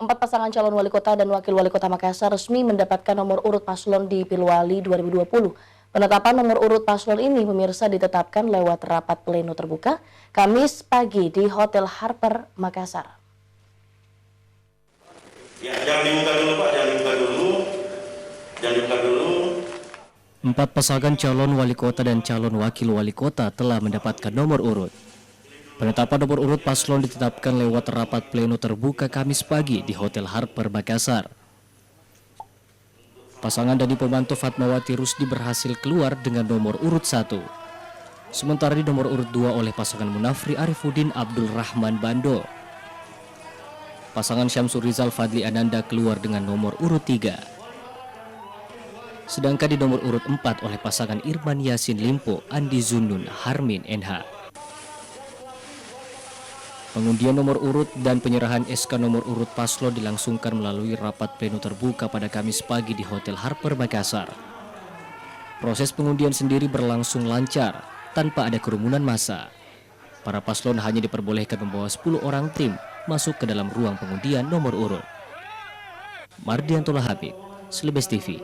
Empat pasangan calon wali kota dan wakil wali kota Makassar resmi mendapatkan nomor urut paslon di Pilwali 2020. Penetapan nomor urut paslon ini pemirsa ditetapkan lewat rapat pleno terbuka Kamis pagi di Hotel Harper, Makassar. Ya, jangan dibuka dulu Pak, jangan dibuka dulu. Empat pasangan calon wali kota dan calon wakil wali kota telah mendapatkan nomor urut. Penetapan nomor urut paslon ditetapkan lewat rapat pleno terbuka Kamis pagi di Hotel Harper, Makassar. Pasangan Dani Pomanto Fatmawati Rusdi berhasil keluar dengan nomor urut 1. Sementara di nomor urut 2 oleh pasangan Munafri Arifuddin Abdul Rahman Bando. Pasangan Syamsur Rizal Fadli Ananda keluar dengan nomor urut 3. Sedangkan di nomor urut 4 oleh pasangan Irman Yasin Limpo Andi Zunun Harmin NH. Pengundian nomor urut dan penyerahan SK nomor urut paslon dilangsungkan melalui rapat pleno terbuka pada Kamis pagi di Hotel Harper, Makassar. Proses pengundian sendiri berlangsung lancar tanpa ada kerumunan massa. Para paslon hanya diperbolehkan membawa 10 orang tim masuk ke dalam ruang pengundian nomor urut. Mardianto Habib, Slebes TV.